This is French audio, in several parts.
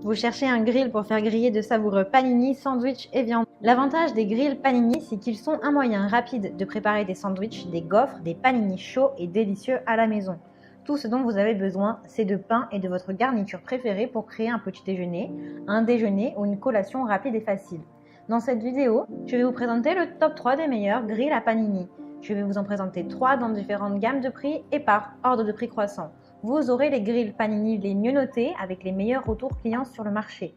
Vous cherchez un grill pour faire griller de savoureux panini, sandwichs et viande. L'avantage des grills panini, c'est qu'ils sont un moyen rapide de préparer des sandwichs, des gaufres, des panini chauds et délicieux à la maison. Tout ce dont vous avez besoin, c'est de pain et de votre garniture préférée pour créer un petit déjeuner, un déjeuner ou une collation rapide et facile. Dans cette vidéo, je vais vous présenter le top 3 des meilleurs grills à panini. Je vais vous en présenter 3 dans différentes gammes de prix et par ordre de prix croissant. Vous aurez les grills panini les mieux notés avec les meilleurs retours clients sur le marché.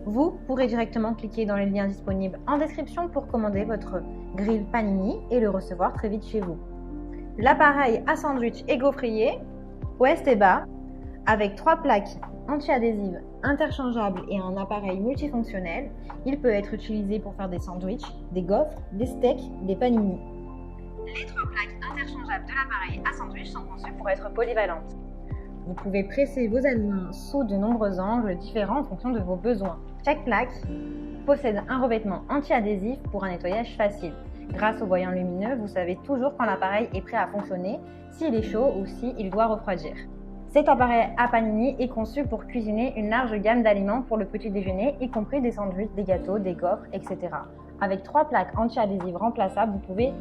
Vous pourrez directement cliquer dans les liens disponibles en description pour commander votre grill panini et le recevoir très vite chez vous. L'appareil à sandwich et gaufrier, ouest et bas, avec 3 plaques anti-adhésives interchangeables et un appareil multifonctionnel, il peut être utilisé pour faire des sandwichs, des gaufres, des steaks, des panini. Les 3 plaques interchangeables de l'appareil à sandwich sont conçues pour être polyvalentes. Vous pouvez presser vos aliments sous de nombreux angles différents en fonction de vos besoins. Chaque plaque possède un revêtement anti-adhésif pour un nettoyage facile. Grâce au voyant lumineux, vous savez toujours quand l'appareil est prêt à fonctionner, s'il est chaud ou s'il doit refroidir. Cet appareil à panini est conçu pour cuisiner une large gamme d'aliments pour le petit déjeuner, y compris des sandwichs, des gâteaux, des gaufres, etc. Avec 3 plaques anti-adhésives remplaçables, vous pouvez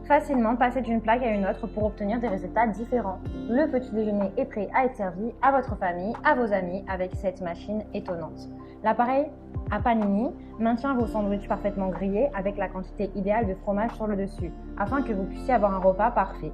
facilement passer d'une plaque à une autre pour obtenir des résultats différents. Le petit déjeuner est prêt à être servi à votre famille, à vos amis avec cette machine étonnante. L'appareil à panini maintient vos sandwichs parfaitement grillés avec la quantité idéale de fromage sur le dessus, afin que vous puissiez avoir un repas parfait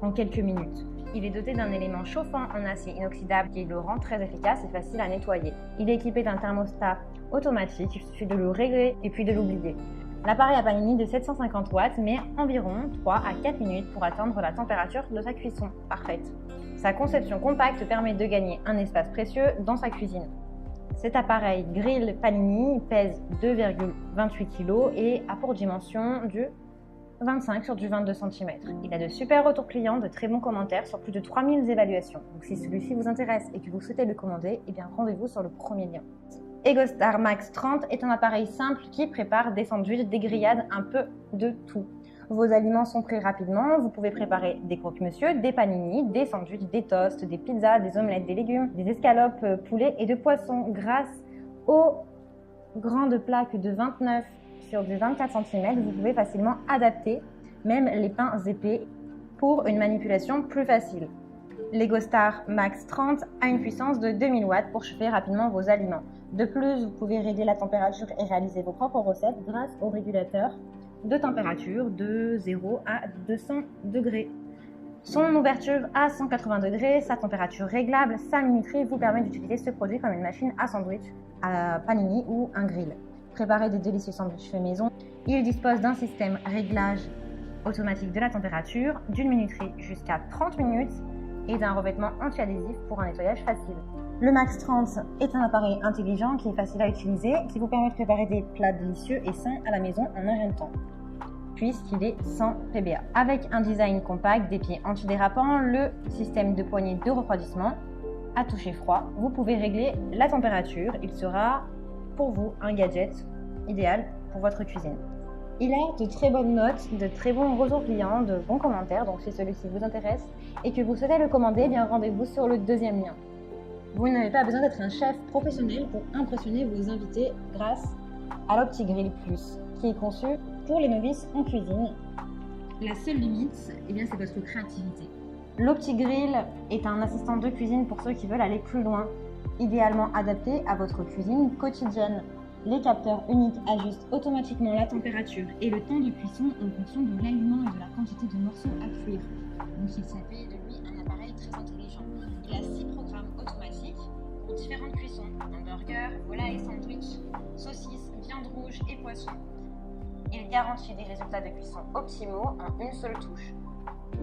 en quelques minutes. Il est doté d'un élément chauffant en acier inoxydable qui le rend très efficace et facile à nettoyer. Il est équipé d'un thermostat automatique, il suffit de le régler et puis de l'oublier. L'appareil à panini de 750 watts met environ 3 à 4 minutes pour atteindre la température de sa cuisson parfaite. Sa conception compacte permet de gagner un espace précieux dans sa cuisine. Cet appareil grill panini pèse 2,28 kg et a pour dimension du 25 sur du 22 cm. Il a de super retours clients, de très bons commentaires sur plus de 3000 évaluations. Donc si celui-ci vous intéresse et que vous souhaitez le commander, rendez-vous sur le premier lien. EGOSTAR Max 30 est un appareil simple qui prépare des sandwichs, des grillades, un peu de tout. Vos aliments sont prêts rapidement, vous pouvez préparer des croque-monsieur, des panini, des sandwichs, des toasts, des pizzas, des omelettes, des légumes, des escalopes, poulet et de poisson. Grâce aux grandes plaques de 29 sur du 24 cm, vous pouvez facilement adapter même les pains épais pour une manipulation plus facile. L'EGOSTAR Max 30 a une puissance de 2000 watts pour chauffer rapidement vos aliments. De plus, vous pouvez régler la température et réaliser vos propres recettes grâce au régulateur de température de 0 à 200 degrés. Son ouverture à 180 degrés, sa température réglable, sa minuterie vous permet d'utiliser ce produit comme une machine à sandwich, à panini ou un grill. Préparer des délicieux sandwichs faits maison. Il dispose d'un système réglage automatique de la température, d'une minuterie jusqu'à 30 minutes et d'un revêtement anti-adhésif pour un nettoyage facile. Le Max 30 est un appareil intelligent qui est facile à utiliser, qui vous permet de préparer des plats délicieux et sains à la maison en un rien de temps, puisqu'il est sans PBA. Avec un design compact, des pieds antidérapants, le système de poignée de refroidissement à toucher froid, vous pouvez régler la température. Il sera pour vous un gadget idéal pour votre cuisine. Il a de très bonnes notes, de très bons retours clients, de bons commentaires, donc si celui-ci vous intéresse et que vous souhaitez le commander, rendez-vous sur le deuxième lien. Vous n'avez pas besoin d'être un chef professionnel pour impressionner vos invités grâce à l'OptiGrill Plus, qui est conçu pour les novices en cuisine. La seule limite, c'est votre créativité. L'OptiGrill est un assistant de cuisine pour ceux qui veulent aller plus loin, idéalement adapté à votre cuisine quotidienne. Les capteurs uniques ajustent automatiquement la température et le temps de cuisson en fonction de l'aliment et de la quantité de morceaux à cuire. Donc il s'agit de lui un appareil très intelligent. Il a 6 programmes automatiques pour différentes cuissons, hamburger, volaille, sandwich, saucisses, viande rouge et poisson. Il garantit des résultats de cuisson optimaux en une seule touche.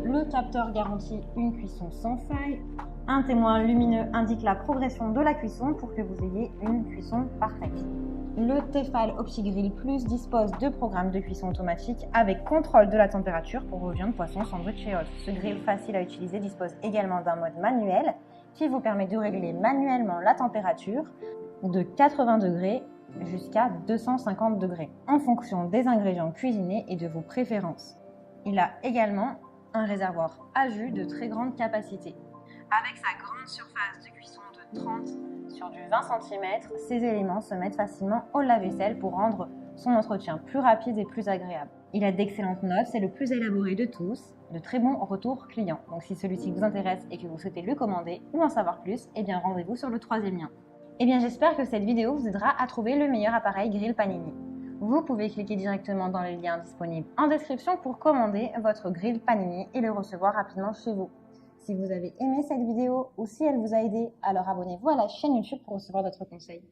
Le capteur garantit une cuisson sans faille. Un témoin lumineux indique la progression de la cuisson pour que vous ayez une cuisson parfaite. Le Tefal OptiGrill Plus dispose de programmes de cuisson automatique avec contrôle de la température pour vos viandes, poissons, sandwichs et autres. Ce grill facile à utiliser dispose également d'un mode manuel qui vous permet de régler manuellement la température de 80 degrés jusqu'à 250 degrés en fonction des ingrédients cuisinés et de vos préférences. Il a également un réservoir à jus de très grande capacité. Avec sa grande surface de cuisson de 30 sur du 20 cm, ces éléments se mettent facilement au lave-vaisselle pour rendre son entretien plus rapide et plus agréable. Il a d'excellentes notes, c'est le plus élaboré de tous, de très bons retours clients. Donc si celui-ci vous intéresse et que vous souhaitez le commander ou en savoir plus, eh bien rendez-vous sur le troisième lien. Eh bien j'espère que cette vidéo vous aidera à trouver le meilleur appareil grill Panini. Vous pouvez cliquer directement dans les liens disponibles en description pour commander votre grill Panini et le recevoir rapidement chez vous. Si vous avez aimé cette vidéo ou si elle vous a aidé, alors abonnez-vous à la chaîne YouTube pour recevoir d'autres conseils.